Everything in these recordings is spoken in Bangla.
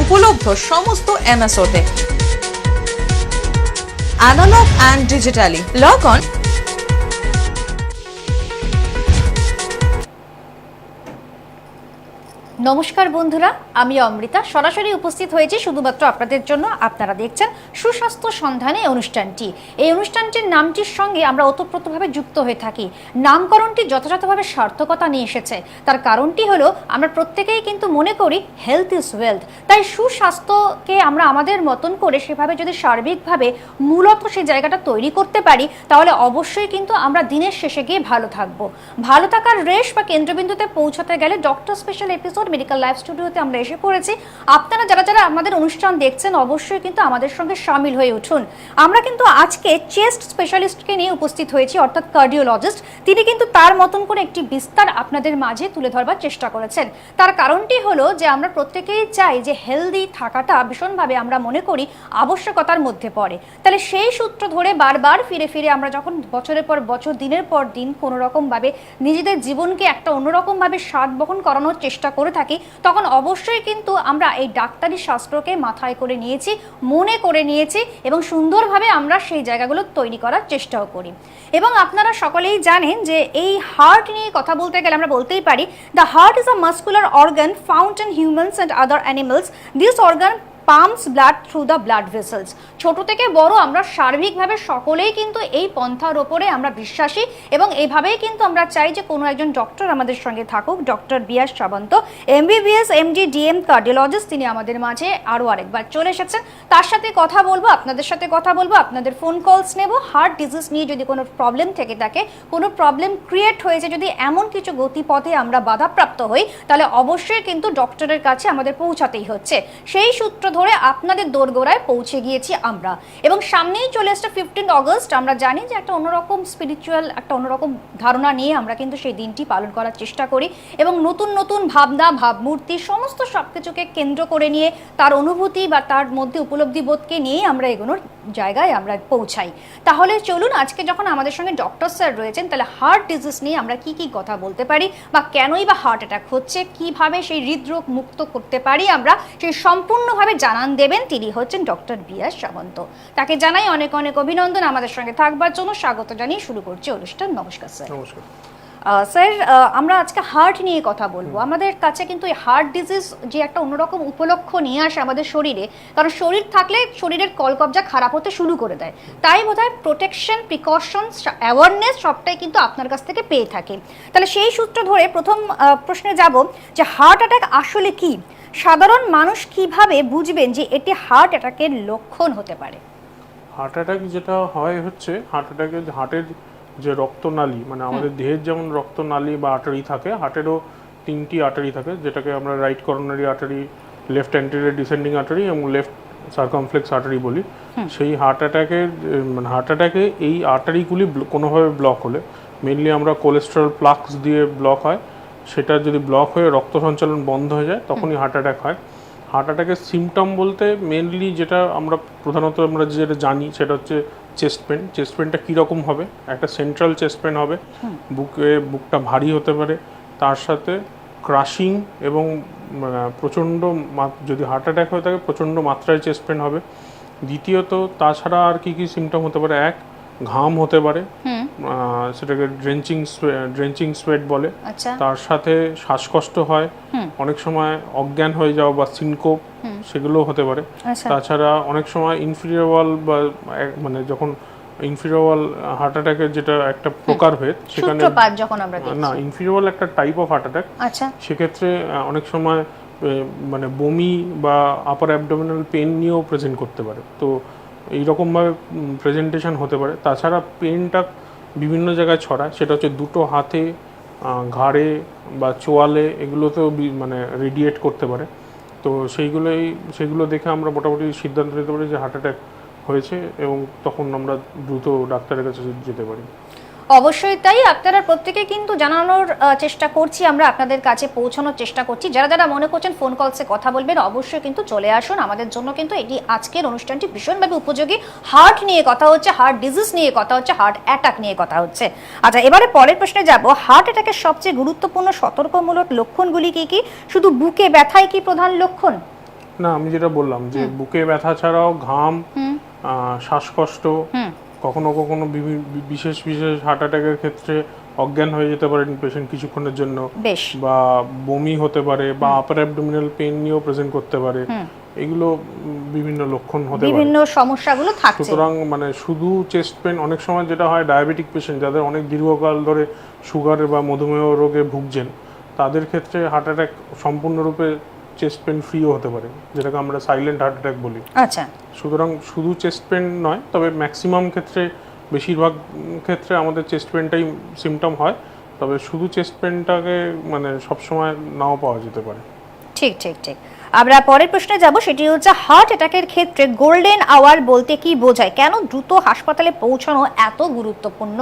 উপলব্ধ সমস্ত এমএসওতে analog and digitally. Log on. নমস্কার বন্ধুরা, আমি অমৃতা সরাসরি উপস্থিত হয়েছি শুধুমাত্র আপনাদের জন্য। আপনারা দেখছেন সুস্বাস্থ্য সন্ধানে অনুষ্ঠানটি। এই অনুষ্ঠানটির নামটির সঙ্গে আমরা ওতপ্রোতভাবে যুক্ত হয়ে থাকি। নামকরণটি যথাযথভাবে সার্থকতা নিয়ে এসেছে। তার কারণটি হলো আমরা প্রত্যেকেই কিন্তু মনে করি হেলথ ইজ ওয়েলথ। তাই সুস্বাস্থ্যকে আমরা আমাদের মতন করে সেভাবে যদি সার্বিকভাবে মূলত সেই জায়গাটা তৈরি করতে পারি, তাহলে অবশ্যই কিন্তু আমরা দিনের শেষে গিয়ে ভালো থাকবো। ভালো থাকার রেশ বা কেন্দ্রবিন্দুতে পৌঁছাতে গেলে doctor special episode medical life স্টুডিওতে আমরা এসে পড়েছি। আপনারা যারা আমাদের অনুষ্ঠান দেখছেন অবশ্যই কিন্তু আমাদের সঙ্গে শামিল হয়ে উঠুন। আমরা কিন্তু আজকে চেস্ট স্পেশালিস্টকে নিয়ে উপস্থিত হয়েছি, অর্থাৎ কার্ডিওলজিস্ট। তিনি কিন্তু তার মতন করে একটি বিস্তার আপনাদের মাঝে তুলে ধরবার চেষ্টা করেছেন। তার কারণটি হলো যে আমরা প্রত্যেকেই চাই যে হেলদি থাকাটা ভীষণভাবে আমরা মনে করি আবশ্যকতার মধ্যে পড়ে। তাহলে সেই সূত্র ধরে বারবার ফিরে ফিরে আমরা যখন বছরের পর বছর দিনের পর দিন কোনো রকমভাবে নিজেদের জীবনকে একটা অন্যরকমভাবে স্বাদ বহন করানোর চেষ্টা করে থাকি, তখন অবশ্যই কিন্তু আমরা এই ডাক্তারি শাস্ত্রকে মাথায় করে নিয়েছি, মনে করে নিয়েছি এবং সুন্দরভাবে আমরা সেই জায়গাগুলো তৈরি করার চেষ্টাও করি। এবং আপনারা সকলেই জানেন যে এই হার্ট নিয়ে কথা বলতে গেলে আমরা বলতেই পারি, the heart is a muscular organ found in humans and other animals. This organ pumps blood through the blood vessels. ছোট থেকে বড় আমরা সার্বিকভাবে সকলেই কিন্তু এই পন্থার ওপরে আমরা বিশ্বাসী এবং এইভাবেই কিন্তু আমরা চাই যে কোনো একজন ডক্টর আমাদের সঙ্গে থাকুক। ডক্টর বিয়াস Sawant, MBBS MD DM cardiologist, তিনি আমাদের মাঝে আরও আরেকবার চলে এসেছেন। তার সাথে কথা বলবো, আপনাদের সাথে কথা বলবো, আপনাদের ফোন কলস নেব। হার্ট ডিজিজ নিয়ে যদি কোনো প্রবলেম থেকে থাকে, কোনো প্রবলেম ক্রিয়েট হয়েছে, যদি এমন কিছু গতিপথে আমরা বাধাপ্রাপ্ত হই, তাহলে অবশ্যই কিন্তু ডক্টরের কাছে আমাদের পৌঁছাতেই হচ্ছে। সেই সূত্র ধরে আপনাদের দোরগোড়ায় পৌঁছে গিয়েছি আমরা। এবং সামনেই চলে আসছে 15 অগস্ট। আমরা জানি যে একটা অন্যরকম স্পিরিচুয়াল, একটা অন্যরকম ধারণা নিয়ে আমরা কিন্তু সেই দিনটি পালন করার চেষ্টা করি এবং নতুন নতুন ভাবনা, ভাবমূর্তি, সমস্ত সবকিছুকে কেন্দ্র করে নিয়ে তার অনুভূতি বা তার মধ্যে উপলব্ধি বোধকে নিয়ে আমরা এগোনোর জায়গায় আমরা পৌঁছাই। তাহলে চলুন, আজকে যখন আমাদের সঙ্গে ডক্টর স্যার রয়েছেন, তাহলে হার্ট ডিজিজ নিয়ে আমরা কি কি কথা বলতে পারি বা কেনই বা হার্ট অ্যাটাক হচ্ছে, কিভাবে সেই হৃদরোগ মুক্ত করতে পারি আমরা, সেই সম্পূর্ণভাবে জানান দেবেন তিনি হচ্ছেন ডক্টর বিয়াস সাবন্ত। তাকে জানাই অনেক অনেক অভিনন্দন, আমাদের সঙ্গে থাকবার জন্য স্বাগত জানিয়ে শুরু করছি অনুষ্ঠান। নমস্কার স্যার। নমস্কার স্যার, আমরা আজকে হার্ট নিয়ে কথা বলবো। আমাদের কাছে কিন্তু এই হার্ট ডিজিজ যে একটা অন্যরকম উপলক্ষ নিয়ে আসে আমাদের শরীরে, কারণ শরীর থাকলে শরীরের কলকবজা খারাপ হতে শুরু করে দেয়। তাই বোধহয় প্রোটেকশন, প্রিকশনস, অ্যাওয়ারনেস সবটাই কিন্তু আপনার কাছ থেকে পেয়ে থাকি। তাহলে সেই সূত্র ধরে প্রথম প্রশ্নে যাব যে হার্ট অ্যাটাক আসলে কি? সাধারণ মানুষ কিভাবে বুঝবেন যে এটি হার্ট অ্যাটাকের লক্ষণ হতে পারে? হার্ট অ্যাটাক যেটা হয় হচ্ছে, হার্টের যে রক্তনালী, মানে আমাদের দেহের যেমন রক্তনালী বা আর্টারি থাকে, হার্টেরও 3টি আর্টারি থাকে, যেটাকে আমরা right coronary artery, left anterior descending artery এবং লেফট সার্কামফ্লেক্স আর্টারি বলি। সেই হার্ট অ্যাটাকে এই আর্টারিগুলি কোনোভাবে ব্লক হলে, মেনলি আমরা কোলেস্টেরল প্লাকস দিয়ে ব্লক হয়, সেটা যদি ব্লক হয়ে রক্ত সঞ্চালন বন্ধ হয়ে যায় তখনই হার্ট অ্যাটাক হয়। হার্ট অ্যাটাকের সিমটম বলতে মেনলি যেটা আমরা যেটা জানি সেটা হচ্ছে চেস্ট পেনটা কীরকম হবে, একটা সেন্ট্রাল চেস্ট পেন হবে, বুকটা ভারী হতে পারে, তার সাথে ক্রাশিং এবং প্রচণ্ড, যদি হার্ট অ্যাটাক হয়ে থাকে প্রচণ্ড মাত্রায় চেস্ট পেন হবে। দ্বিতীয়ত তাছাড়া আর কি সিমটম হতে পারে, এক ঘাম হতে পারে, সেটাকে ড্রেঞ্চিং সোয়েট বলে। তার সাথে শ্বাসকষ্ট হয়, অনেক সময় অজ্ঞান হয়ে যাওয়া বা সিনকোপ, সেগুলো হতে পারে। তাছাড়া অনেক সময় ইনফিরিয়র বা মানে যখন ইনফিরিয়র হার্ট অ্যাটাকের যেটা একটা প্রকারভেদ, সেখানে না, ইনফিরিয়র একটা টাইপ অফ হার্ট অ্যাটাক, সেক্ষেত্রে অনেক সময় মানে বমি বা আপার অ্যাবডোমিনাল পেন নিয়েও প্রেজেন্ট করতে পারে। তো এইরকমভাবে প্রেজেন্টেশন হতে পারে। তাছাড়া পেনটা বিভিন্ন জায়গায় ছড়ায়, সেটা হচ্ছে দুটো হাতে, ঘাড়ে বা চোয়ালে, এগুলোতেও মানে রেডিয়েট করতে পারে। তো সেইগুলো দেখে আমরা মোটামুটি সিদ্ধান্ত নিতে পারি যে হার্ট অ্যাটাক হয়েছে এবং তখন আমরা দ্রুত ডাক্তারের কাছে যেতে পারি। অবশ্যই তাই। আপনারা প্রত্যেকে কিন্তু জানানোর চেষ্টা করছি, আমরা আপনাদের কাছে পৌঁছানোর চেষ্টা করছি। যারা মনে করছেন ফোন কলসে কথা বলবেন, অবশ্যই কিন্তু চলে আসুন। আমাদের জন্য কিন্তু এটি আজকের অনুষ্ঠানটি ভীষণভাবে উপযোগী। হার্ট নিয়ে কথা হচ্ছে, হার্ট ডিজিজ নিয়ে কথা হচ্ছে, হার্ট অ্যাটাক নিয়ে কথা হচ্ছে। আচ্ছা, এবারে পরের প্রশ্নে যাব। হার্ট অ্যাটাকের সবচেয়ে গুরুত্বপূর্ণ সতর্কমূলক লক্ষণগুলি কি কি? শুধু বুকে ব্যথাই কি প্রধান লক্ষণ? না, আমি যেটা বললাম যে বুকে ব্যথা ছাড়াও ঘাম, শ্বাসকষ্ট, কখনো কখনো বিশেষ বিশেষ হার্ট অ্যাটাকের ক্ষেত্রে অজ্ঞান হয়ে যেতে পারে পেশেন্ট কিছুক্ষণের জন্য, বেশ, বা বমি হতে পারে, বা আপার অ্যাবডোমিনাল পেন নিয়েও প্রেজেন্ট করতে পারে। এগুলো বিভিন্ন লক্ষণ হতে পারে, বিভিন্ন সমস্যাগুলো থাকছে। সুতরাং মানে শুধু চেস্ট পেন, অনেক সময় যেটা হয় ডায়াবেটিক পেশেন্ট যাদের অনেক দীর্ঘকাল ধরে সুগার বা মধুমেহ রোগে ভুগছেন, তাদের ক্ষেত্রে হার্ট অ্যাটাক সম্পূর্ণরূপে চেস্ট পেন ফ্রিও হতে পারে, যেটাকে আমরা সাইলেন্ট হার্ট অ্যাটাক বলি। আচ্ছা, সুতরাং শুধু চেস্ট পেন নয়, তবে ম্যাক্সিমাম ক্ষেত্রে, বেশিরভাগ ক্ষেত্রে আমাদের চেস্ট পেনটাই সিমটম হয়, তবে শুধু চেস্ট পেনটাকে মানে সবসময় নাও পাওয়া যেতে পারে। ঠিক ঠিক ঠিক। আমরা পরের প্রশ্নে যাব, সেটি হচ্ছে হার্ট অ্যাটাকের ক্ষেত্রে গোল্ডেন আওয়ার বলতে কি বোঝায়, কেন দ্রুত হাসপাতালে পৌঁছানো এত গুরুত্বপূর্ণ?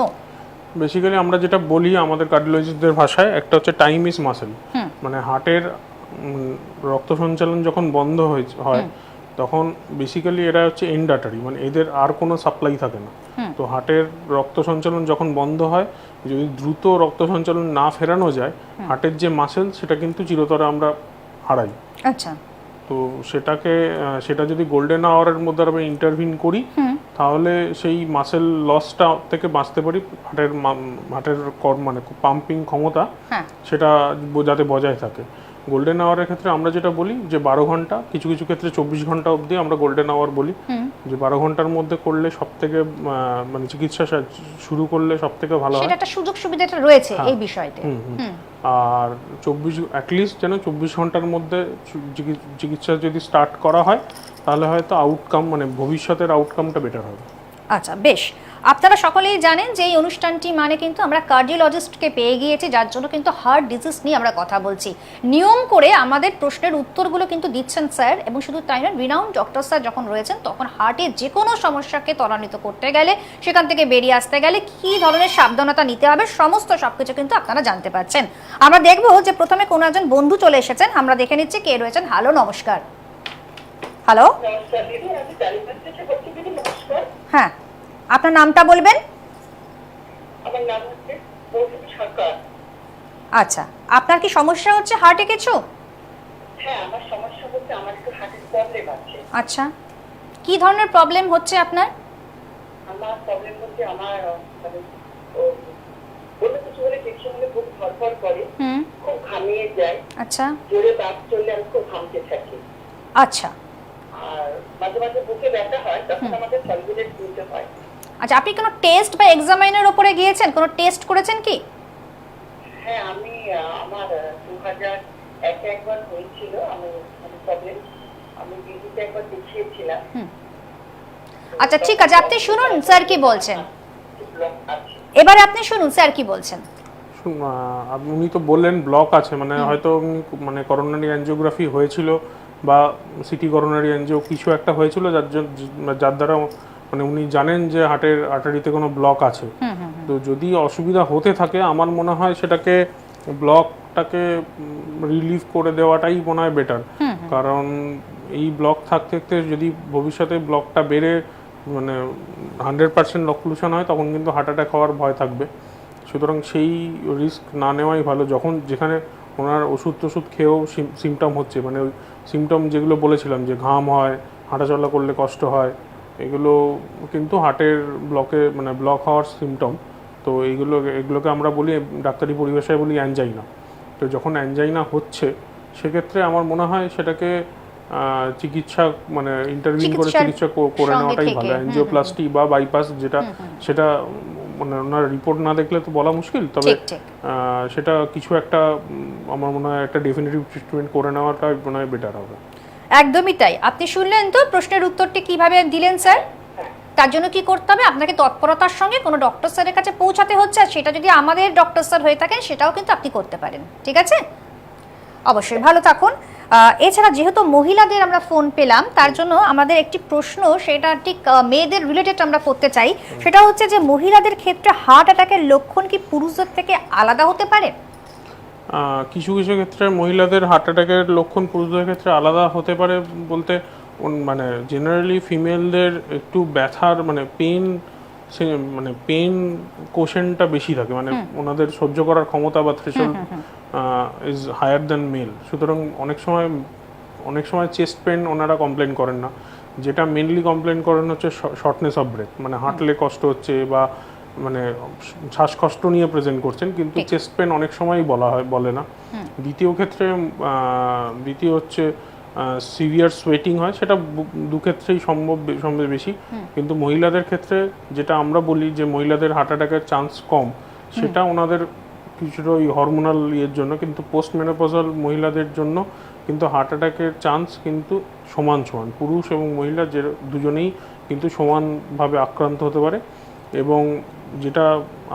বেসিক্যালি আমরা যেটা বলি আমাদের কার্ডিওলজিস্টদের ভাষায়, একটা হচ্ছে টাইম ইজ মাসেল। মানে হার্টের রক্ত সঞ্চালন যখন বন্ধ হয় তখন বেসিক্যালি এরা হচ্ছে এন্ড আর্টারি, মানে এদের আর কোনো সাপ্লাই থাকে না। তো হার্টের রক্ত সঞ্চালন যখন বন্ধ হয়, যদি দ্রুত রক্ত সঞ্চালন না ফেরানো যায়, হার্টের যে মাসেল সেটা কিন্তু চিরতরে আমরা হারাই। আচ্ছা, তো সেটা যদি গোল্ডেন আওয়ারের মধ্যে আমরা ইন্টারভিন করি, তাহলে সেই মাসেল লসটা থেকে বাঁচতে পারি। হার্টের মানে পাম্পিং ক্ষমতা সেটা যাতে বজায় থাকে। গোল্ডেন আওয়ারের ক্ষেত্রে আমরা যেটা বলি যে 12 ঘন্টা, কিছু কিছু ক্ষেত্রে 24 ঘন্টা অবধি আমরা গোল্ডেন আওয়ার বলি, যে 12 ঘন্টার মধ্যে করলে সব থেকে মানে চিকিৎসা শুরু করলে সব থেকে ভালো হয়। সেটা একটা সুযোগ সুবিধাটা রয়েছে এই বিষয়তে। আর 24 অ্যাটলিস্ট যেন 24 ঘন্টার মধ্যে চিকিৎসা যদি স্টার্ট করা হয়, তাহলে হয়তো আউটকাম মানে ভবিষ্যতের আউটকামটা বেটার হবে। আচ্ছা, বেশ। আপনারা সকলেই জানেন যে এই অনুষ্ঠানটি মানে কিন্তু আমরা কার্ডিওলজিস্টকে পেয়ে গিয়েছি, যার জন্য কিন্তু হার্ট ডিজিজ নিয়ে আমরা কথা বলছি। নিয়ম করে আমাদের প্রশ্নের উত্তরগুলো কিন্তু দিচ্ছেন স্যার, এবং শুধু তাই নয়, রিনাউন্ড ডক্টর স্যার যখন রয়েছেন তখন হার্টের যে কোনো সমস্যাকে ত্বরান্বিত করতে গেলে, সেখান থেকে বেরিয়ে আসতে গেলে কী ধরনের সাবধানতা নিতে হবে, সমস্ত সবকিছু কিন্তু আপনারা জানতে পারছেন। আমরা দেখবো যে প্রথমে কোনো একজন বন্ধু চলে এসেছেন, আমরা দেখে নিচ্ছি কে রয়েছেন। হ্যালো, নমস্কার। হ্যালো, হ্যাঁ, আপনার নামটা বলবেন? আমার নাম হচ্ছে মৌসুমী সরকার। আচ্ছা, আপনার কি সমস্যা হচ্ছে হার্টে কিছু? হ্যাঁ, আমার সমস্যা হচ্ছে, আমার একটু হার্টের প্রবলেম আছে। আচ্ছা, কি ধরনের প্রবলেম হচ্ছে আপনার? আমার প্রবলেম হচ্ছে, আমার মানে অন্য কিছু হলে টেনশন হলে খুব ধরফর করে, খুব ঘামিয়ে যায়। আচ্ছা, জোরে বাস চললে আমি খুব ঘামতে থাকি। আচ্ছা, আর মাঝে মাঝে বুকে ব্যথা হয়, তখন আমাদের সলভেট নিতে হয়। আচ্ছা, আপনি কোনো টেস্ট বা এক্সামিনের উপরে গিয়েছেন, কোনো টেস্ট করেছেন কি? হ্যাঁ, আমি আমার 2001 একবার হয়েছিল আমি প্রবলেম, আমি দিদিকে একবার দেখিয়েছিলাম। আচ্ছা, ঠিক আছে, আপনি শুনুন স্যার কি বলছেন। এবারে আপনি শুনুন স্যার কি বলছেন। উনি তো বললেন ব্লক আছে, মানে হয়তো মানে করোনারি অ্যাঞ্জিওগ্রাফি হয়েছিল বা সিটি করোনারি অ্যাঞ্জিও কিছু একটা হয়েছিল, যার দ্বারা মানে উনি জানেন যে হার্টের আর্টারিতে কোনো ব্লক আছে। তো যদি অসুবিধা হতে থাকে, আমার মনে হয় সেটাকে ব্লকটাকে রিলিভ করে দেওয়াটাই মনে হয় বেটার। কারণ এই ব্লক থাকতে থাকতে যদি ভবিষ্যতে ব্লকটা বেড়ে মানে 100% অক্লুশন হয়, তখন কিন্তু হার্ট অ্যাটাক হওয়ার ভয় থাকবে। সুতরাং সেই রিস্ক না নেওয়াই ভালো। যেখানে ওনার ওষুধ খেয়েও সিমটম হচ্ছে, মানে ওই সিমটম যেগুলো বলেছিলাম যে ঘাম হয়, হাঁটাচলা করলে কষ্ট হয়, এগুলো কিন্তু হার্টের মানে ব্লক হওয়ার সিমটম। তো এগুলোকে আমরা বলি, ডাক্তারি পরিভাষায় বলি অ্যানজাইনা। তো যখন অ্যানজাইনা হচ্ছে, সেক্ষেত্রে আমার মনে হয় সেটাকে চিকিৎসা মানে ইন্টারভিউ করে চিকিৎসা করে নেওয়াটাই ভালো। অ্যানজিওপ্লাস্টি বা বাইপাস সেটা মানে ওনার রিপোর্ট না দেখলে তো বলা মুশকিল, তবে সেটা কিছু একটা আমার মনে হয় একটা ডেফিনিটিভ ট্রিটমেন্ট করে নেওয়াটা মনে হয় বেটার হবে। একদমই তাই। আপনি শুনলেন তো প্রশ্নের উত্তরটি কিভাবে দিলেন স্যার? তার জন্য কি করতে হবে? আপনাকে তৎপরতার সঙ্গে কোনো ডক্টর স্যারের কাছে পৌঁছাতে হচ্ছে, আর সেটা যদি আমাদের ডক্টর স্যার হয়ে থাকেন সেটাও কিন্তু আপনি করতে পারেন। ঠিক আছে, অবশ্যই ভালো থাকুন। এছাড়া যেহেতু মহিলাদের আমরা ফোন পেলাম, তার জন্য আমাদের একটি প্রশ্ন, সেটা ঠিক মেয়েদের রিলেটেড আমরা করতে চাই। সেটা হচ্ছে যে মহিলাদের ক্ষেত্রে হার্ট অ্যাটাকের লক্ষণ কি পুরুষদের থেকে আলাদা হতে পারে? কিছু কিছু ক্ষেত্রে মহিলাদের হার্ট অ্যাটাকের লক্ষণ পুরুষদের ক্ষেত্রে আলাদা হতে পারে বলতে, মানে জেনারেলি ফিমেলদের একটু ব্যথার মানে পেন কোশেনটা বেশি থাকে, মানে ওনাদের সহ্য করার ক্ষমতা বা threshold is higher than male. সুতরাং অনেক সময় অনেক সময় চেস্ট পেন ওনারা কমপ্লেন করেন না, যেটা মেনলি কমপ্লেন করেন হচ্ছে শর্টনেস অফ ব্রেথ, মানে হাঁটলে কষ্ট হচ্ছে বা মানে শ্বাসকষ্ট নিয়ে প্রেজেন্ট করছেন, কিন্তু চেস্ট পেন অনেক সময়ই বলে না। দ্বিতীয় হচ্ছে সিভিয়ার সোয়েটিং হয়, সেটা দু ক্ষেত্রেই সম্ভব বেশি, কিন্তু মহিলাদের ক্ষেত্রে যেটা আমরা বলি যে মহিলাদের হার্ট অ্যাটাকের চান্স কম, সেটা ওনাদের কিছুটা ওই হরমোনাল ইয়ের জন্য, কিন্তু পোস্ট মেনোপজাল মহিলাদের জন্য কিন্তু হার্ট অ্যাটাকের চান্স কিন্তু সমান পুরুষ এবং মহিলা যে দুজনেই কিন্তু সমানভাবে আক্রান্ত হতে পারে। এবং যেটা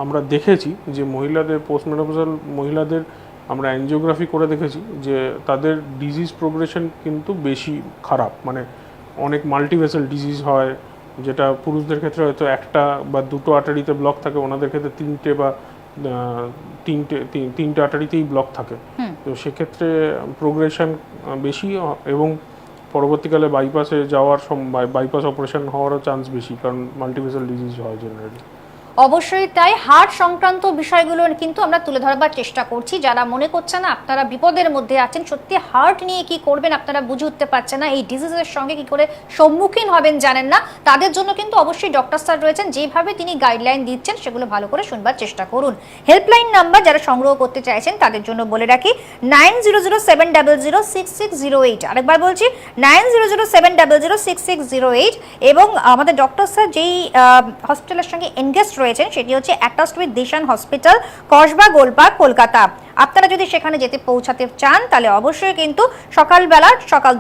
আমরা দেখেছি যে মহিলাদের পোস্ট মেনোপজাল মহিলাদের আমরা অ্যাঞ্জিওগ্রাফি করে দেখেছি যে তাদের ডিজিজ প্রোগ্রেশন কিন্তু বেশি খারাপ, মানে অনেক মাল্টিভেসেল ডিজিজ হয়, যেটা পুরুষদের ক্ষেত্রে হয়তো একটা বা দুটো আর্টারিতে ব্লক থাকে, ওনাদের ক্ষেত্রে তিনটে বা তিনটে আর্টারিতেই ব্লক থাকে। তো সেক্ষেত্রে প্রোগ্রেশন বেশি এবং পরবর্তীকালে বাইপাস অপারেশন হওয়ারও চান্স বেশি, কারণ মাল্টিভেসেল ডিজিজ হয় জেনারেলি। অবশ্যই তাই, হার্ট সংক্রান্ত বিষয়গুলো কিন্তু আমরা তুলে ধরবার চেষ্টা করছি। যারা মনে করছেন না আপনারা বিপদের মধ্যে আছেন, সত্যি হার্ট নিয়ে কি করবেন আপনারা বুঝে উঠতে পারছেন না, এই ডিজিজের সঙ্গে কি করে সম্মুখীন হবেন জানেন না, তাদের জন্য কিন্তু অবশ্যই ডক্টর স্যার রয়েছেন, যেভাবে তিনি গাইডলাইন দিচ্ছেন সেগুলো ভালো করে শুনবার চেষ্টা করুন। হেল্পলাইন নাম্বার যারা সংগ্রহ করতে চাইছেন তাদের জন্য বলে রাখি 9007006608, আরেকবার বলছি 9007006608। এবং আমাদের ডক্টর স্যার যেই হসপিটালের সঙ্গে এনগেজ রয়েছেন সেটি হচ্ছে attached with Dishan hospital, Kasba Golpark, Kolkata. আপনারা যদি সেখানে পৌঁছাতে চান তাহলে অবশ্যই কিন্তু সকাল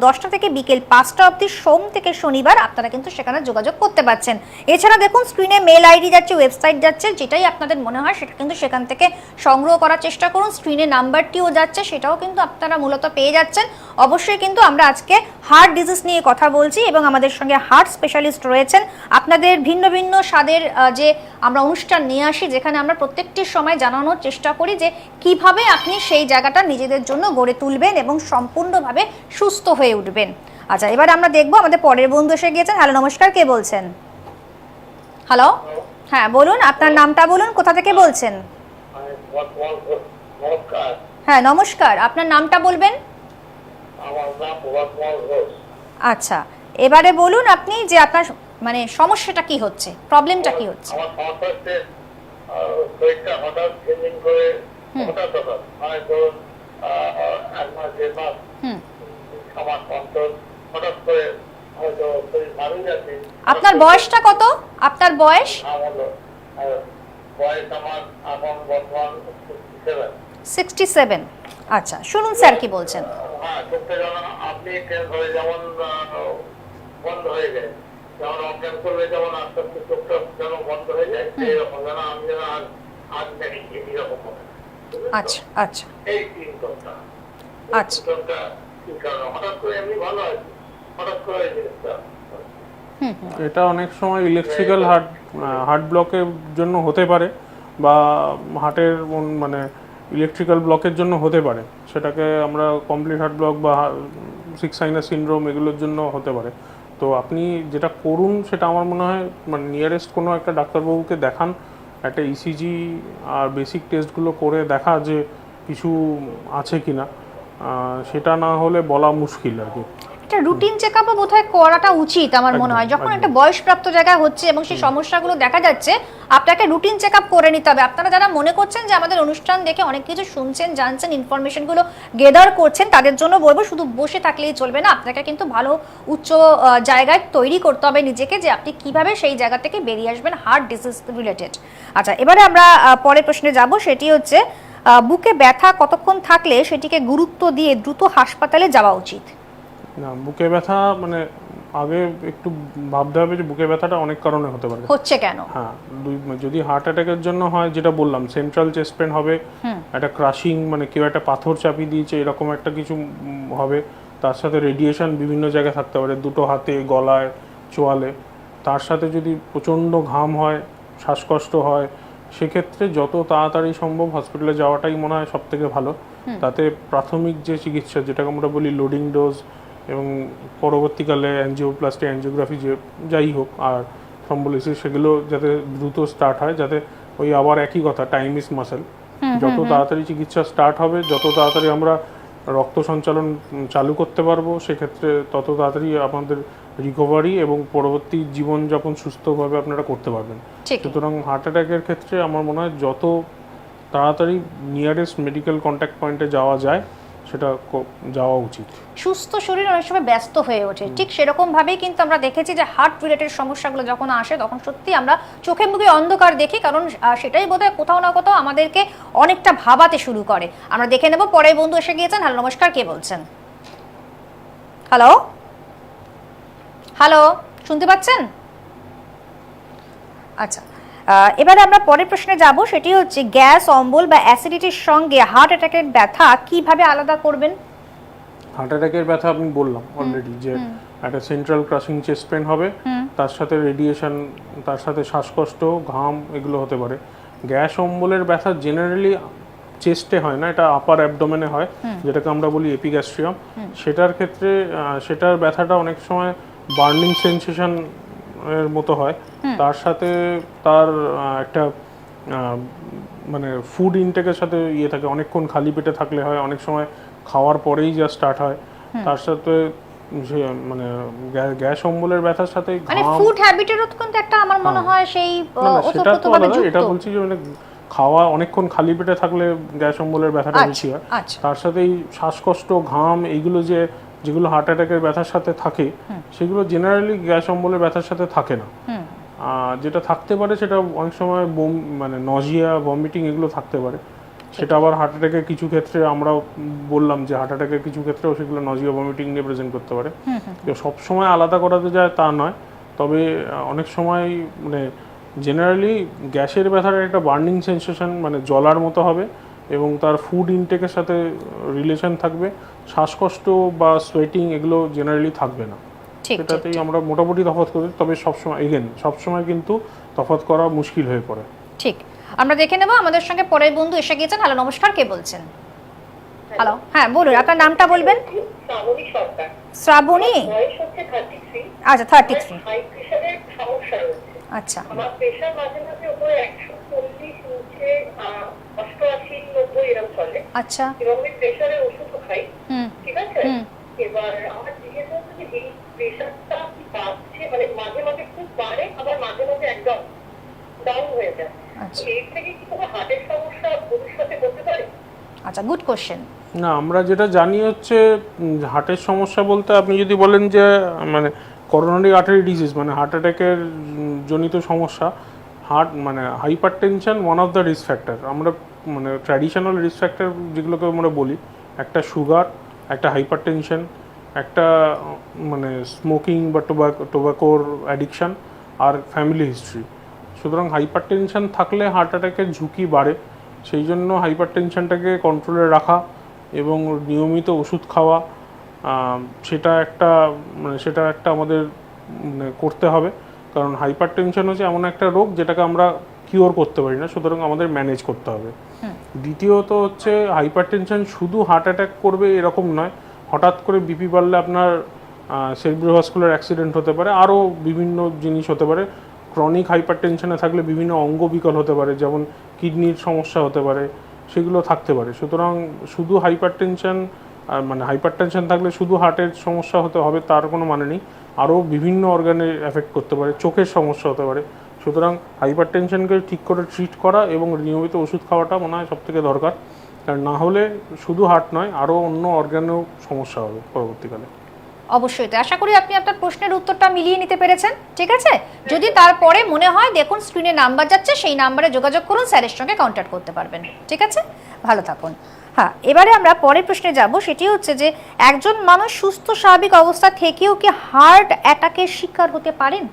10টা থেকে বিকেল 5টা অবধি সোম থেকে শনিবার আপনারা কিন্তু সেখানে যোগাযোগ করতে পারছেন। এছাড়া দেখুন স্ক্রিনে মেল আইডি যাচ্ছে, ওয়েবসাইট যাচ্ছে, যেটাই আপনাদের মনে হয় সেটা কিন্তু সেখান থেকে সংগ্রহ করার চেষ্টা করুন। স্ক্রিনে নাম্বারটিও যাচ্ছে, সেটাও কিন্তু আপনারা মূলত পেয়ে যাচ্ছেন। অবশ্যই কিন্তু আমরা আজকে হার্ট ডিজিজ নিয়ে কথা বলছি এবং আমাদের সঙ্গে হার্ট স্পেশালিস্ট রয়েছেন। আপনাদের ভিন্ন ভিন্ন স্বাদের যে আমরা অনুষ্ঠান নিয়ে আসি, যেখানে আমরা প্রত্যেকটি সময় জানানোর চেষ্টা করি যে কিভাবে আপনি সেই জায়গাটা নিজেদের জন্য গড়ে তুলবেন এবং সম্পূর্ণভাবে সুস্থ হয়ে উঠবেন। আচ্ছা, এবার আমরা দেখবো আমাদের পরের বন্ধু এসে গিয়েছেন। হ্যালো, নমস্কার, কে বলছেন? হ্যালো, হ্যাঁ বলুন, আপনার নামটা বলুন, কোথা থেকে বলছেন? হ্যাঁ নমস্কার, আপনার নামটা বলবেন। আচ্ছা, এবারে বলুন আপনি যে আপনার মানে সমস্যাটা কি হচ্ছে, প্রবলেমটা কি হচ্ছে? আমার সমস্যা হচ্ছে শরীরটা হঠাৎ চেঞ্জিং করে হঠাৎ মানে ধরুন এক মাস দেড় মাস আমার অন্তর হঠাৎ করে হয়তো শরীর ভালো যাচ্ছে। আপনার বয়সটা কত? আপনার বয়স? বয়স আমার এখন বর্তমান 67। আচ্ছা, শুনুন স্যার কি বলছেন। হ্যাঁ, চোখটা যেন আপনি ধরে যেমন বন্ধ হয়ে যায়, যেমন অজ্ঞান করলে যেমন আস্তে আস্তে চোখটা যেন বন্ধ হয়ে যায়, এইরকম যেন আমি যেন আজ নেই এইরকম হবে। আচ্ছা আচ্ছা এই সিমটমটা আচ্ছা কি কারণে হঠাৎ করে এমনি ভালো আছে, হঠাৎ করে এই জিনিসটা এটা অনেক সময় ইলেকট্রিক্যাল হার্ট ব্লকের জন্য হতে পারে বা হার্টের মানে ইলেকট্রিক্যাল ব্লকের জন্য হতে পারে, সেটাকে আমরা কমপ্লিট হার্ট ব্লক বা সিক্স সাইনাস সিনড্রোম এগুলোর জন্য হতে পারে। তো আপনি যেটা করুন সেটা আমার মনে হয় মানে নিয়ারেস্ট কোনো একটা ডাক্তারবাবুকে দেখান, একটা ইসিজি আর বেসিক টেস্টগুলো করে দেখা যে কিছু আছে কিনা, সেটা না হলে বলা মুশকিল আর কি। একটা রুটিন চেকআপও বোধহয় করাটা উচিত আমার মনে হয়, যখন একটা বয়সপ্রাপ্ত জায়গায় হচ্ছে এবং সেই সমস্যাগুলো দেখা যাচ্ছে আপনাকে রুটিন চেকআপ করে নিতে হবে। আপনারা যারা মনে করছেন যে আমাদের অনুষ্ঠান দেখে অনেক কিছু শুনছেন, জানছেন, ইনফরমেশনগুলো গেদার করছেন, তাদের জন্য বলবো শুধু বসে থাকলেই চলবে না, আপনাকে কিন্তু ভালো উচ্চ জায়গায় তৈরি করতে হবে নিজেকে, যে আপনি কিভাবে সেই জায়গা থেকে বেরিয়ে আসবেন হার্ট ডিজিজ রিলেটেড। আচ্ছা, এবারে আমরা পরের প্রশ্নে যাব, সেটি হচ্ছে বুকে ব্যথা কতক্ষণ থাকলে সেটিকে গুরুত্ব দিয়ে দ্রুত হাসপাতালে যাওয়া উচিত? না, বুকে ব্যথা মানে আগে একটু ভাবতে হবে যে বুকে ব্যথাটা অনেক কারণে হতে পারে, হচ্ছে কেন। হ্যাঁ, যদি হার্ট অ্যাটাকের জন্য হয়, যেটা বললাম সেন্ট্রাল চেস্ট পেন হবে, একটা ক্রাশিং মানে কেউ একটা পাথর চাপিয়ে দিয়েছে এরকম একটা কিছু হবে, তার সাথে রেডিয়েশন বিভিন্ন জায়গায় থাকতে পারে, দুটো হাতে, গলায়, চোয়ালে, তার সাথে যদি প্রচণ্ড ঘাম হয়, শ্বাসকষ্ট হয়, সেক্ষেত্রে যত তাড়াতাড়ি সম্ভব হসপিটালে যাওয়াটাই মনে হয় সব থেকে ভালো। তাতে প্রাথমিক যে চিকিৎসা যেটাকে আমরা বলি লোডিং ডোজ এবং পরবর্তীকালে অ্যাঞ্জিওপ্লাস্টি, অ্যাঞ্জিওগ্রাফি যাই হোক আর থ্রম্বোলিসিস, সেগুলো যাতে দ্রুত স্টার্ট হয়, যাতে ওই আবার একই কথা টাইম ইজ মাসেল, যত তাড়াতাড়ি চিকিৎসা স্টার্ট হবে, যত তাড়াতাড়ি আমরা রক্ত সঞ্চালন চালু করতে পারবো, সেক্ষেত্রে তত তাড়াতাড়ি আমাদের রিকভারি এবং পরবর্তী জীবনযাপন সুস্থভাবে আপনারা করতে পারবেন। ঠিক। সুতরাং হার্ট অ্যাটাকের ক্ষেত্রে আমার মনে হয় যত তাড়াতাড়ি নিয়ারেস্ট মেডিকেল কন্ট্যাক্ট পয়েন্টে যাওয়া যায় সেটা যাওয়া উচিত। সুস্থ শরীর অনেক সময় ব্যস্ত হয়ে ওঠে, ঠিক সেরকম ভাবেই কিন্তু আমরা দেখেছি যে হার্ট রিলেটেড সমস্যাগুলো যখন আসে তখন সত্যি আমরা চোখে মুখে অন্ধকার দেখি, কারণ সেটাই বোধহয় কোথাও না কোথাও আমাদেরকে অনেকটা ভাবাতে শুরু করে। আমরা দেখে নেব পরে বন্ধু এসে গিয়েছেন। হ্যালো, নমস্কার, কে বলছেন? হ্যালো হ্যালো, শুনতে পাচ্ছেন? আচ্ছা, এবারে আমরা পরের প্রশ্নে যাব, সেটি হচ্ছে গ্যাস অম্বল বা অ্যাসিডিটির সঙ্গে হার্ট অ্যাটাকের ব্যথা কিভাবে আলাদা করবেন? হার্ট অ্যাটাকের ব্যথা আমি বললাম অলরেডি যে একটা সেন্ট্রাল ক্রাশিং চেস্ট পেন হবে, তার সাথে রেডিয়েশন, তার সাথে শ্বাসকষ্ট, ঘাম, এগুলো হতে পারে। গ্যাস অম্বলের ব্যথা জেনারেলি চেস্টে হয় না, এটা আপার অ্যাবডোমেনে হয়, যেটাকে আমরা বলি এপিগ্যাস্ট্রিয়াম। সেটার ক্ষেত্রে সেটার ব্যথাটা অনেক সময় বার্নিং সেন্সেশন এর মতো হয়, তার সাথে তার একটা মানে ফুড ইনটেকের সাথে ইয়ে থাকে, অনেকক্ষণ খালি পেটে থাকলে হয়, অনেক সময় খাওয়ার পরেই যা স্টার্ট হয়, তার সাথে মানে গ্যাস অম্বলের ব্যথার সাথে মানে ঘাম। ফুড হ্যাবিটেরও কিন্তু একটা আমার মনে হয় সেই সেটা তো ওতপ্রোতভাবে আলাদা, যুক্ত। এটা বলছি যে মানে খাওয়া অনেকক্ষণ খালি পেটে থাকলে গ্যাস অম্বলের ব্যথাটা বেশি হয়। তার সাথে এই শ্বাসকষ্ট, ঘাম, এইগুলো যেগুলো হার্ট অ্যাটাকের ব্যথার সাথে থাকে সেগুলো জেনারেলি গ্যাস অম্বলের ব্যথার সাথে থাকে না। যেটা থাকতে পারে সেটা অনেক সময় মানে নজিয়া, ভমিটিং, এগুলো থাকতে পারে। সেটা আবার হার্ট অ্যাটাকের কিছু ক্ষেত্রে আমরা বললাম যে হার্ট অ্যাটাকের কিছু ক্ষেত্রেও সেগুলো নজিয়া, ভমিটিং নিয়ে প্রেজেন্ট করতে পারে। তো সবসময় আলাদা করাতে যায় তা নয়, তবে অনেক সময় মানে জেনারেলি গ্যাসের ব্যথার একটা বার্নিং সেন্সেশন, মানে জ্বলার মতো হবে এবং তার ফুড ইনটেকের সাথে রিলেশন থাকবে। শ্বাসকষ্ট বা সোয়েটিং এগুলো জেনারেলি থাকবে না। সেটাতেই আমরা মোটামুটি তফাৎ করি, তবে সবসময় কিন্তু তফাৎ করা মুশকিল হয়ে পড়ে। ঠিক, আমরা দেখে নেব। আমাদের সঙ্গে পরের বন্ধু এসে গিয়েছেন। হ্যালো, নমস্কার, কে বলছেন? হ্যালো, হ্যাঁ বলুন, আপনার নামটা বলবেন। শ্রাবণী সরকার। শ্রাবণী, বয়স হচ্ছে 33। আচ্ছা 33। হাই প্রেশারের সমস্যা রয়েছে। আচ্ছা, আমার প্রেশার মাঝে মাঝে উপরে 140, নিচে 88, 90 এরকম চলে। আচ্ছা, এবং আমি প্রেশারের ওষুধও খাই, ঠিক আছে। এবার আমার জিজ্ঞেস হচ্ছে যে এই প্রেশারটা কি বাড়ছে, মানে মাঝে মাঝে খুব বাড়ে, আবার মাঝে মাঝে একদম ডাউন হয়ে যায়। এর থেকে কি কোনো হার্টের সমস্যা ভবিষ্যতে হতে পারে? আচ্ছা, গুড কোশ্চেন। না, আমরা যেটা জানি হচ্ছে হার্টের সমস্যা বলতে আপনি যদি বলেন যে মানে করোনারি আর্টারি ডিজিজ, মানে হার্ট অ্যাটাকের জনিত সমস্যা, মানে hyper tension one of the risk factor. আমরা মানে ট্র্যাডিশনাল রিস্ক ফ্যাক্টর যেগুলোকে আমরা বলি, একটা সুগার, একটা হাইপার টেনশন, একটা মানে স্মোকিং বা টোবাকোর অ্যাডিকশান, আর ফ্যামিলি হিস্ট্রি। সুতরাং হাইপার টেনশন থাকলে হার্ট অ্যাটাকের ঝুঁকি বাড়ে। সেই জন্য হাইপার টেনশনটাকে কন্ট্রোলে রাখা এবং নিয়মিত ওষুধ খাওয়া, সেটা একটা আমাদের করতে হবে। কারণ হাইপার টেনশন হচ্ছে এমন একটা রোগ যেটাকে আমরা কিওর করতে পারি না, সুতরাং আমাদের ম্যানেজ করতে হবে। দ্বিতীয়ত হচ্ছে হাইপার টেনশন শুধু হার্ট অ্যাটাক করবে এরকম নয়, হঠাৎ করে বিপি বাড়লে আপনার সেরিব্রোভাস্কুলার অ্যাক্সিডেন্ট হতে পারে, আরও বিভিন্ন জিনিস হতে পারে। ক্রনিক হাইপার টেনশনে থাকলে বিভিন্ন অঙ্গ বিকল হতে পারে, যেমন কিডনির সমস্যা হতে পারে, সেগুলো থাকতে পারে। সুতরাং শুধু হাইপার টেনশন থাকলে শুধু হার্টের সমস্যা হতে হবে তার কোনো মানে নেই, আরও বিভিন্ন অর্গানে এফেক্ট করতে পারে, চোখের সমস্যা হতে পারে। সুতরাং হাইপার টেনশনকে ঠিক করে ট্রিট করা এবং নিয়মিত ওষুধ খাওয়াটা মনে হয় সবথেকে দরকার, কারণ না হলে শুধু হার্ট নয় আরও অন্য অর্গানেও সমস্যা হবে পরবর্তীকালে। অবশ্যই, তো আশা করি আপনি আপনার প্রশ্নের উত্তরটা মিলিয়ে নিতে পেরেছেন। ঠিক আছে, যদি তারপরে মনে হয় দেখুন স্ক্রিনে নাম্বার যাচ্ছে, সেই নাম্বারে যোগাযোগ করুন, স্যারের সঙ্গে কন্ট্যাক্ট করতে পারবেন। ঠিক আছে, ভালো থাকুন। হ্যাঁ, এবারে আমরা পরের প্রশ্নে যাব, সেটি হচ্ছে যে একজন মানুষ সুস্থ স্বাভাবিক অবস্থা থেকেও কি হার্ট অ্যাটাকের শিকার হতে পারেন?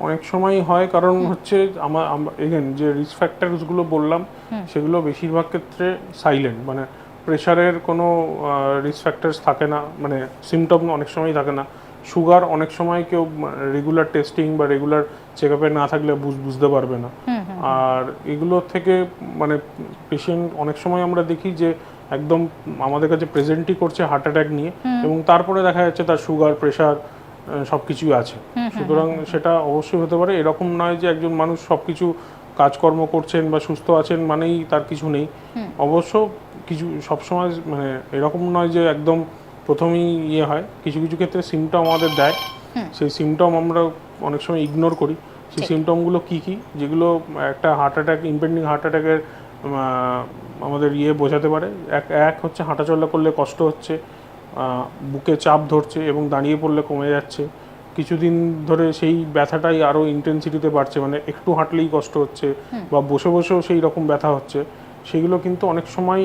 অনেক সময় হয়, কারণ হচ্ছে এগেন যে রিস্ক ফ্যাক্টরসগুলো বললাম সেগুলো বেশিরভাগ ক্ষেত্রে সাইলেন্ট, মানে প্রেশারের কোনো রিস্ক ফ্যাক্টরস থাকে না, মানে সিমটম অনেক সময় থাকে না। সুগার অনেক সময় কেউ রেগুলার টেস্টিং বা রেগুলার চেক আপে না থাকলে বুঝতে পারবে না। আর এগুলোর থেকে মানে পেশেন্ট অনেক সময় আমরা দেখি যে একদম আমাদের কাছে প্রেজেন্টই করছে হার্ট অ্যাটাক নিয়ে, এবং তারপরে দেখা যাচ্ছে তার সুগার, প্রেশার সব কিছুই আছে। সুতরাং সেটা অবশ্যই হতে পারে, এরকম নয় যে একজন মানুষ সব কিছু কাজকর্ম করছেন বা সুস্থ আছেন মানেই তার কিছু নেই। অবশ্য কিছু সবসময় মানে এরকম নয় যে একদম প্রথমেই ইয়ে হয়, কিছু কিছু ক্ষেত্রে সিমটম আমাদের দেয়, সেই সিমটম আমরা অনেক সময় ইগনোর করি। সেই সিমটমগুলো কী কী, যেগুলো একটা হার্ট অ্যাটাক, ইমপেন্ডিং হার্ট অ্যাটাকের আমাদের বোঝাতে পারে। এক হচ্ছে হাঁটাচলা করলে কষ্ট হচ্ছে, বুকে চাপ ধরছে এবং দাঁড়িয়ে পড়লে কমে যাচ্ছে, কিছুদিন ধরে সেই ব্যথাটাই আরও ইন্টেন্সিটিতে বাড়ছে, মানে একটু হাঁটলেই কষ্ট হচ্ছে বা বসে বসেও সেই রকম ব্যথা হচ্ছে। সেগুলো কিন্তু অনেক সময়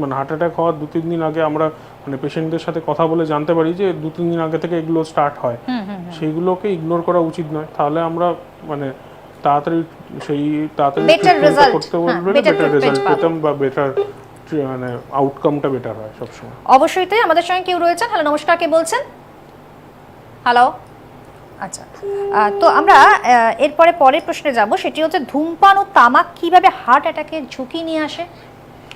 মানে হার্ট অ্যাটাক হওয়ার 2-3 দিন আগে আমরা মানে পেশেন্টদের সাথে কথা বলে জানতে পারি যে 2-3 দিন আগে থেকে এগুলো স্টার্ট হয়। সেইগুলোকে ইগনোর করা উচিত নয়, তাহলে আমরা মানে তাড়াতাড়ি ট্রিটমেন্টটা করতে বললে বেটার রেজাল্ট পেতাম বা বেটার মানে আউটকামটা বেটার হয় সবসময়। অবশ্যই তাই। আমাদের সঙ্গে কেউ রয়েছেন। হ্যালো, নমস্কার, কে বলছেন? হ্যালো, আচ্ছা, তো আমরা এরপরে পরের প্রশ্নে যাব, সেটি হচ্ছে ধূমপান ও তামাক কিভাবে হার্ট অ্যাটাকের ঝুঁকি নিয়ে আসে?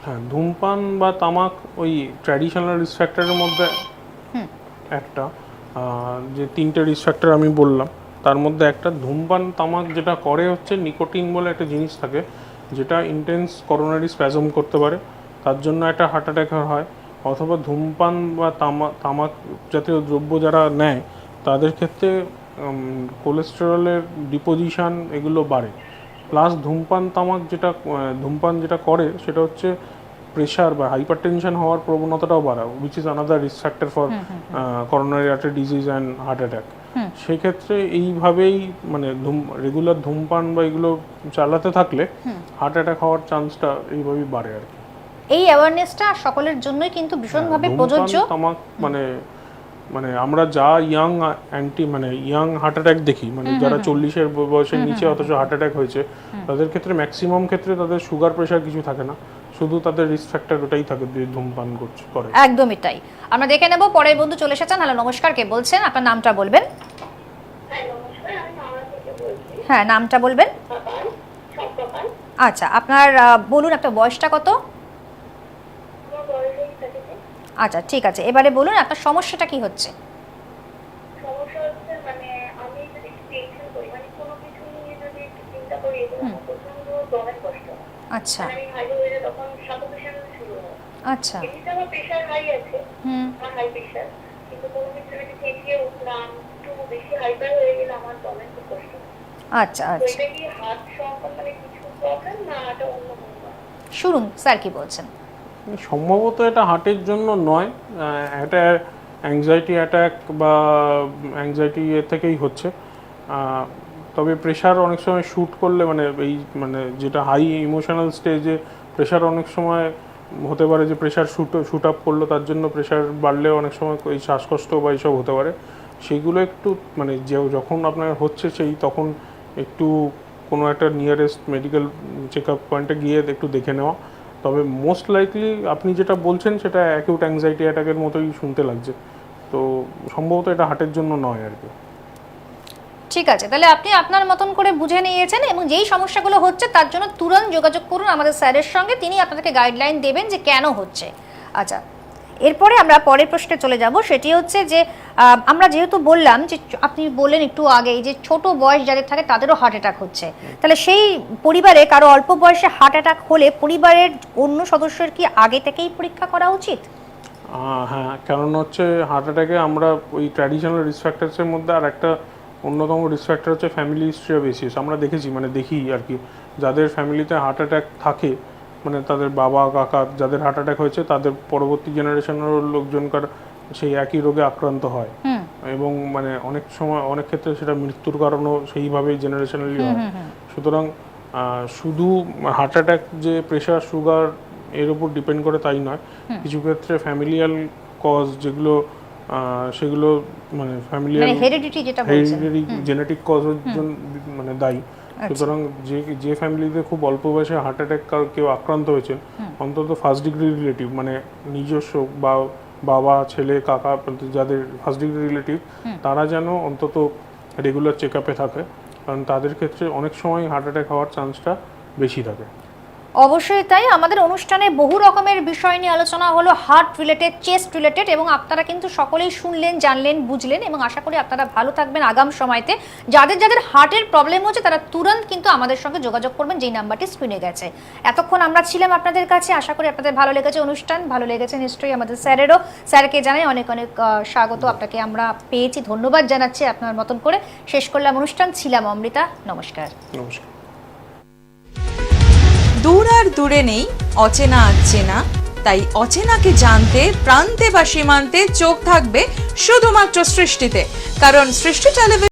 হ্যাঁ, ধূমপান বা তামাক ওই ট্র্যাডিশনাল রিস্ক ফ্যাক্টরের মধ্যে একটা, যে 3টে রিস্ক ফ্যাক্টর আমি বললাম তার মধ্যে একটা। ধূমপান তামাক যেটা করে হচ্ছে নিকোটিন বলে একটা জিনিস থাকে, যেটা ইন্টেন্স করোনারি স্প্যাজম করতে পারে, তার জন্য একটা হার্ট অ্যাটাক হয়। অথবা ধূমপান বা তামাক জাতীয় দ্রব্য যারা নেয় তাদের ক্ষেত্রে কোলেস্টেরলের ডিপোজিশন এগুলো বাড়ে। প্লাস ধূমপান যেটা করে সেটা হচ্ছে প্রেশার বা হাইপারটেনশন হওয়ার প্রবণতাটাও বাড়ায়, which is another risk factor for coronary artery disease and heart attack. সেক্ষেত্রে এইভাবেই মানে রেগুলার ধূমপান বা এগুলো চালাতে থাকলে হার্ট অ্যাটাক হওয়ার চান্সটা এইভাবেই বাড়ে আর কি। এই অ্যাওয়ারনেসটা সকলের জন্যই কিন্তু ভীষণভাবে প্রযোজ্য। তামাক মানে আমরা যা ইয়াং হার্ট অ্যাটাক দেখি, মানে যারা 40-এর বয়সের নিচে অথচ হার্ট অ্যাটাক হয়েছে, তাদের ক্ষেত্রে ম্যাক্সিমাম ক্ষেত্রে তাদের সুগার প্রেশার কিছু থাকে না, শুধু তাদের রিস্ক ফ্যাক্টর ওটাই থাকে যে ধূমপান করে। একদমই তাই। আমরা দেখে নেব পরের বন্ধু চলে এসেছেন। হ্যালো, নমস্কার, কে বলছেন? আপনার নামটা বলবেন। হ্যাঁ, নামটা বলবেন। আচ্ছা, আপনার বলুন আপনার বয়সটা কত? আচ্ছা, ঠিক আছে, এবারে বলুন আপনার সমস্যাটা কি হচ্ছে? সমস্যা হচ্ছে মানে আমি যদি টেনশন করি, মানে কোনো কিছু নিয়ে যদি একটু চিন্তা করি, আমার প্রচন্ড দমের কষ্ট হয়। আচ্ছা, আমি হাই হয়ে তখন সাফোকেশন শুরু হয়। আচ্ছা, এমনিতে আমার প্রেশার হাই আছে, আমার হাই প্রেশার, কিন্তু কোনো কিছু যদি চেঁচিয়ে উঠলাম, একটু বেশি হাইপার হয়ে গেলে আমার দমের খুব কষ্ট হয়। আচ্ছা, তো আচ্ছা, এটা কি হার্ট সংক্রান্ত মানে কিছু প্রবলেম, না এটা অন্য কোনো? শুনুন স্যার কি বলছেন। সম্ভবত এটা হার্টের জন্য নয়, এটা অ্যাংজাইটি অ্যাটাক বা অ্যাংজাইটি থেকেই হচ্ছে। তবে প্রেশার অনেক সময় শ্যুট করলে মানে যেটা হাই ইমোশনাল স্টেজে প্রেশার অনেক সময় হতে পারে যে প্রেশার শ্যুট আপ করলো, তার জন্য প্রেশার বাড়লেও অনেক সময় এই শ্বাসকষ্ট বা এইসব হতে পারে। সেইগুলো একটু মানে যখন আপনার হচ্ছে তখন একটু কোনো একটা নিয়ারেস্ট মেডিকেল চেক আপ পয়েন্টে গিয়ে একটু দেখে নেওয়া। তবে মোস্ট লাইকলি আপনি যেটা বলছেন সেটা অ্যাকিউট অ্যাংজাইটি অ্যাটাকের মতোই শুনতে লাগছে, তো সম্ভবত এটা হার্টের জন্য নয় আর কি। ঠিক আছে, তাহলে আপনি আপনার মতন করে বুঝে নিয়েছেন এবং যেই সমস্যাগুলো হচ্ছে তার জন্য তুরন্ত যোগাযোগ করুন আমাদের স্যারের সঙ্গে, তিনি আপনাদেরকে গাইডলাইন দেবেন যে কেন হচ্ছে। আচ্ছা, এরপরে আমরা পরের প্রশ্নে চলে যাব, সেটি হচ্ছে যে আমরা যেহেতু বললাম যে আপনি বললেন একটু আগে যে ছোট বয়স যাদের থাকে তাদেরও হার্ট অ্যাটাক হচ্ছে, তাহলে সেই পরিবারে কারো অল্প বয়সে হার্ট অ্যাটাক হলে পরিবারের অন্য সদস্যের কি আগে থেকেই পরীক্ষা করা উচিত? হ্যাঁ, কারণ হচ্ছে হার্ট অ্যাটাকে আমরা ওই ট্র্যাডিশনাল রিস্ক ফ্যাক্টরসের মধ্যে আর একটা অন্যতম রিস্ক ফ্যাক্টর হচ্ছে ফ্যামিলি হিস্ট্রি অফ এসিএস। আমরা দেখি আর কি, যাদের ফ্যামিলিতে হার্ট অ্যাটাক থাকে, মানে তাদের বাবা কাকা যাদের হার্ট অ্যাটাক হয়েছে তাদের পরবর্তী জেনারেশনের লোকজনকার সেই একই রোগে আক্রান্ত হয়, এবং মানে অনেক ক্ষেত্রে সেটা মৃত্যুর কারণও সেইভাবেই জেনারেশনালি হয়। সুতরাং শুধু হার্ট অ্যাটাক যে প্রেশার সুগার এর উপর ডিপেন্ড করে তাই নয়, কিছু ক্ষেত্রে ফ্যামিলিয়াল কজ যেগুলো সেগুলো মানে ফ্যামিলিয়াল হেরিডিটারি জেনেটিক কজের জন্য মানে দায়ী। সুতরাং যে ফ্যামিলিতে খুব অল্প বয়সে হার্ট অ্যাটাক কেউ আক্রান্ত হয়েছেন, অন্তত ফার্স্ট ডিগ্রি রিলেটিভ মানে নিজস্ব বা বাবা ছেলে কাকা যাদের ফার্স্ট ডিগ্রি রিলেটিভ, তারা যেন অন্তত রেগুলার চেক আপে থাকে, কারণ তাদের ক্ষেত্রে অনেক সময় হার্ট অ্যাটাক হওয়ার চান্সটা বেশি থাকে। অবশ্যই তাই। আমাদের অনুষ্ঠানে বহু রকমের বিষয় নিয়ে আলোচনা হলো, হার্ট রিলেটেড, চেস্ট রিলেটেড, এবং আপনারা কিন্তু সকলেই শুনলেন, জানলেন, বুঝলেন, এবং আশা করি আপনারা ভালো থাকবেন আগাম সময়তে। যাদের যাদের হার্টের প্রবলেম হচ্ছে তারা তুরন্ত কিন্তু আমাদের সঙ্গে যোগাযোগ করবেন, যেই নাম্বারটি স্ক্রিনে গেছে। এতক্ষণ আমরা ছিলাম আপনাদের কাছে, আশা করি আপনাদের ভালো লেগেছে অনুষ্ঠান, ভালো লেগেছে নিশ্চয়ই আমাদের স্যারেরও। স্যারকে জানাই অনেক অনেক স্বাগত, আপনাকে আমরা পেয়েছি, ধন্যবাদ জানাচ্ছি। আপনার মতন করে শেষ করলাম অনুষ্ঠান। ছিলাম অমৃতা, নমস্কার। নমস্কার। দূর আর দূরে নেই অচেনা আচেনা, তাই অচেনাকে জানতে প্রান্তে বা সীমান্তে চোখ থাকবে শুধুমাত্র সৃষ্টিতে, কারণ সৃষ্টি টেলিভিশন